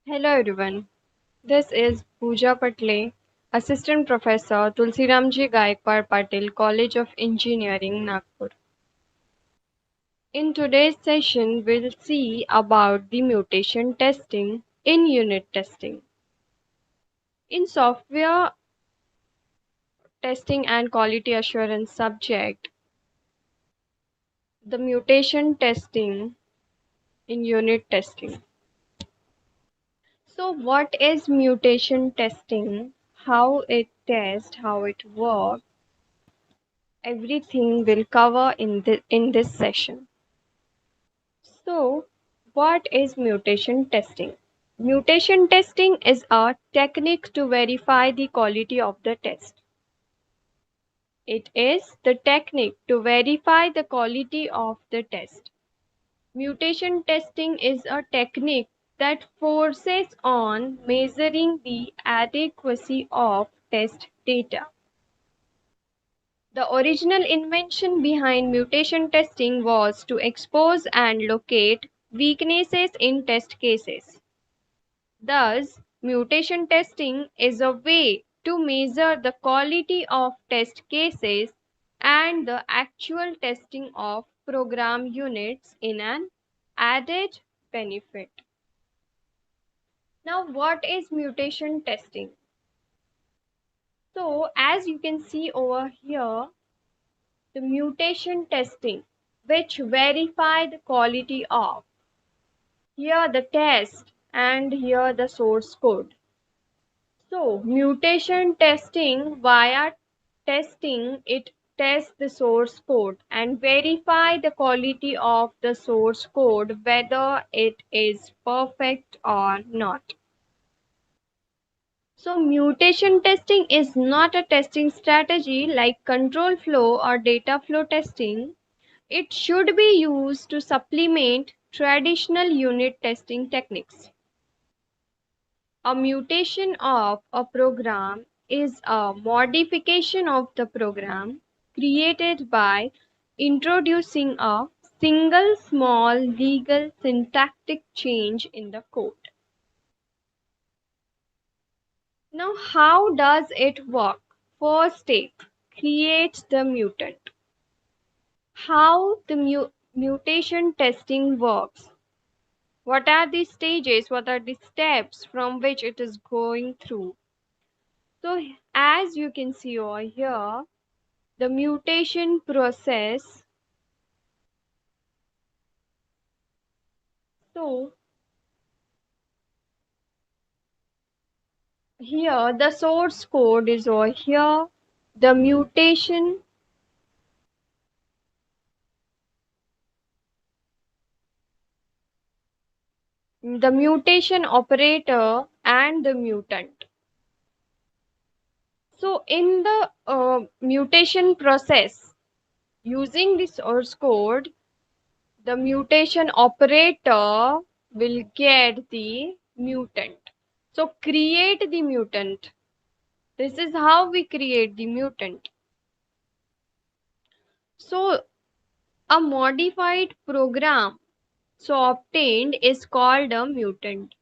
Hello everyone. This is Pooja Patle, Assistant Professor Tulsiramji Gaikwad Patil, College of Engineering, Nagpur. In today's session, we'll see about the mutation testing in unit testing. In software testing and quality assurance subject, the mutation testing in unit testing. So what is mutation testing? How it tests, how it works? Everything will cover in this session. So, what is mutation testing? Mutation testing is a technique to verify the quality of the test. It is the technique to verify the quality of the test. Mutation testing is a technique that focuses on measuring the adequacy of test data. The original invention behind mutation testing was to expose and locate weaknesses in test cases. Thus, mutation testing is a way to measure the quality of test cases and the actual testing of program units in an added benefit. Now, what is mutation testing? So, as you can see over here, the mutation testing, which verify the quality of. Here the test and here the source code. So mutation testing via testing it tests the source code and verify the quality of the source code whether it is perfect or not. So mutation testing is not a testing strategy like control flow or data flow testing. It should be used to supplement traditional unit testing techniques. A mutation of a program is a modification of the program created by introducing a single small legal syntactic change in the code. Now, how does it work? First step, create the mutant. How the mutation testing works? What are the stages? What are the steps from which it is going through? So, as you can see over here, the mutation process. So, here the source code is over here. The mutation operator and the mutant. So, in the mutation process, using the source code, the mutation operator will get the mutant. So create the mutant. This is how we create the mutant. So a modified program so obtained is called a mutant.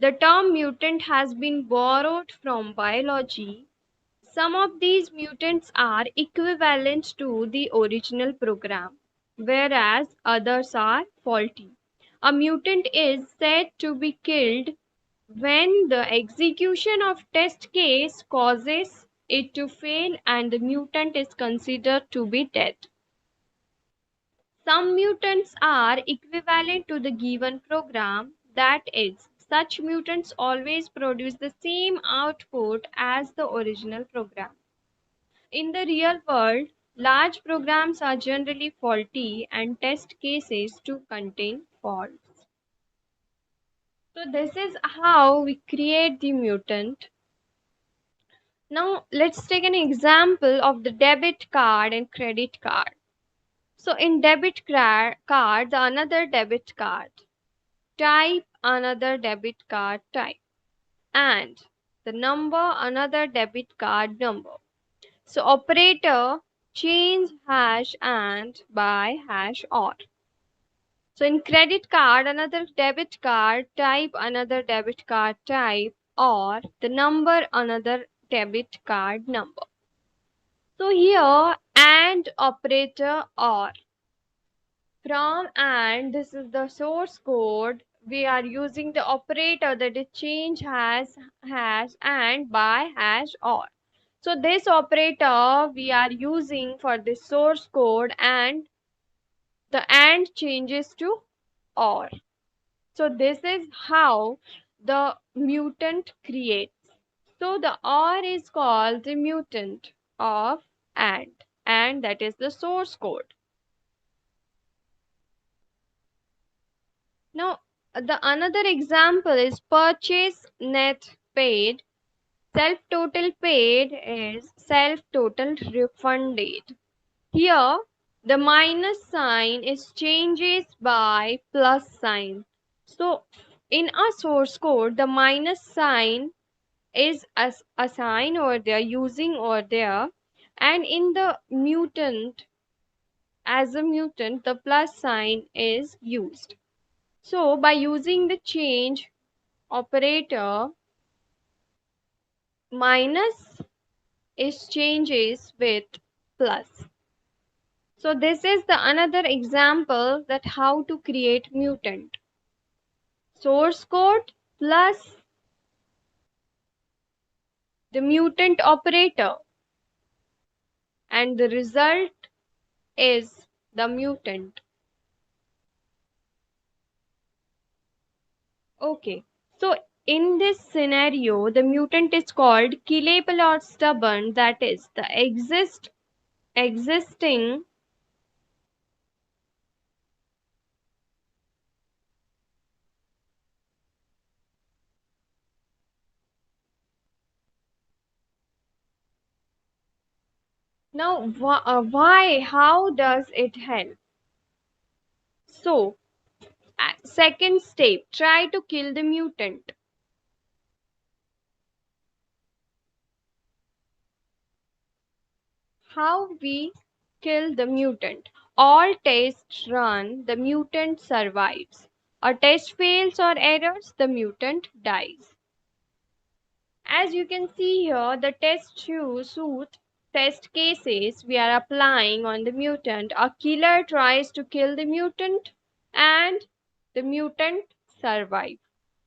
The term mutant has been borrowed from biology. Some of these mutants are equivalent to the original program, whereas others are faulty. A mutant is said to be killed when the execution of test case causes it to fail and the mutant is considered to be dead. Some mutants are equivalent to the given program, that is, such mutants always produce the same output as the original program. In the real world, large programs are generally faulty and test cases to contain faults. So this is how we create the mutant. Now let's take an example of the debit card and credit card. So in card, another debit card type, another debit card type, and the number, another debit card number. So operator change hash and by hash or. So in credit card, another debit card type, another debit card type, or the number, another debit card number. So here and operator or from and this is the source code. We are using the operator that is change has and by hash or. So this operator we are using for the source code and the and changes to or. So this is how the mutant creates. So the or is called the mutant of and that is the source code. Now the another example is purchase net paid. Self total paid is self total refunded. Here the minus sign is changes by plus sign. So in our source code, the minus sign is as a sign over there, using over there, and in the mutant, as a mutant, the plus sign is used. So by using the change operator, minus is changes with plus. So this is the another example that how to create mutant. Source code plus the mutant operator and the result is the mutant. Okay. So in this scenario, the mutant is called killable or stubborn, that is the existing. Now why, how does it help? So second step, try to kill the mutant. How we kill the mutant? All tests run, the mutant survives. A test fails or errors, the mutant dies. As you can see here, the suit test cases we are applying on the mutant. A killer tries to kill the mutant and the mutant survives.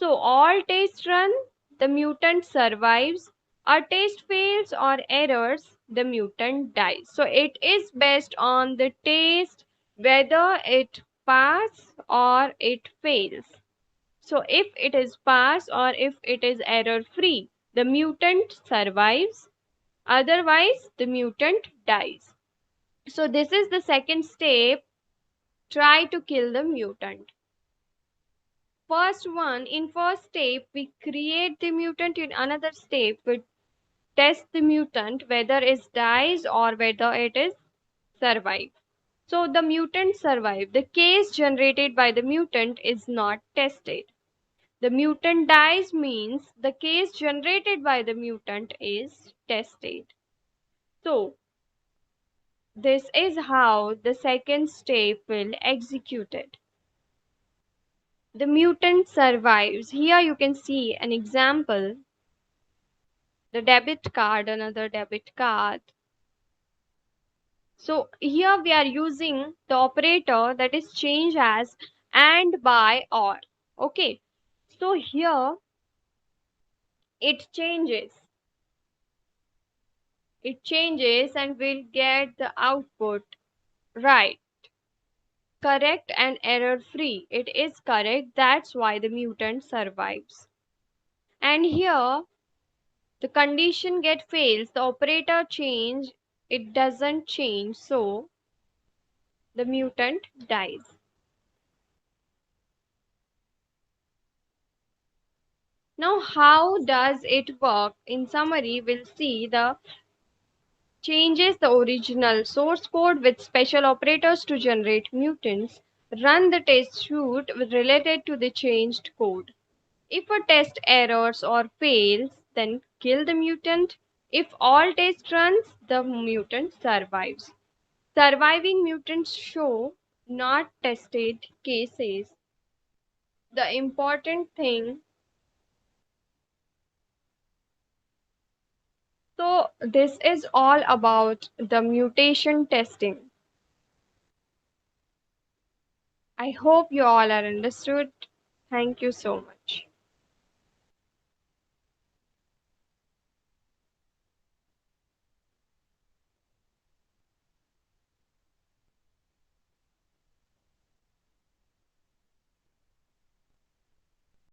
So all tests run, the mutant survives. A test fails or errors, the mutant dies. So it is based on the test whether it pass or it fails. So if it is pass or if it is error free, the mutant survives. Otherwise, the mutant dies. So this is the second step. Try to kill the mutant. First one, in first step, we create the mutant. In another step, we test the mutant whether it dies or whether it is survive. So the mutant survive. The case generated by the mutant is not tested. The mutant dies means the case generated by the mutant is tested. So this is how the second step will execute it. The mutant survives. Here you can see an example. The debit card, another debit card. So here we are using the operator that is changed as and by or. Okay. So here it changes. It changes and we'll get the output right. Correct and error free. It is correct. That's why the mutant survives. And here the condition get fails. The operator change. It doesn't change. So the mutant dies. Now, how does it work? In summary, we'll see the changes the original source code with special operators to generate mutants. Run the test suite related to the changed code. If a test errors or fails, then kill the mutant. If all test runs, the mutant survives. Surviving mutants show not tested cases. The important thing. So, this is all about the mutation testing. I hope you all are understood. Thank you so much.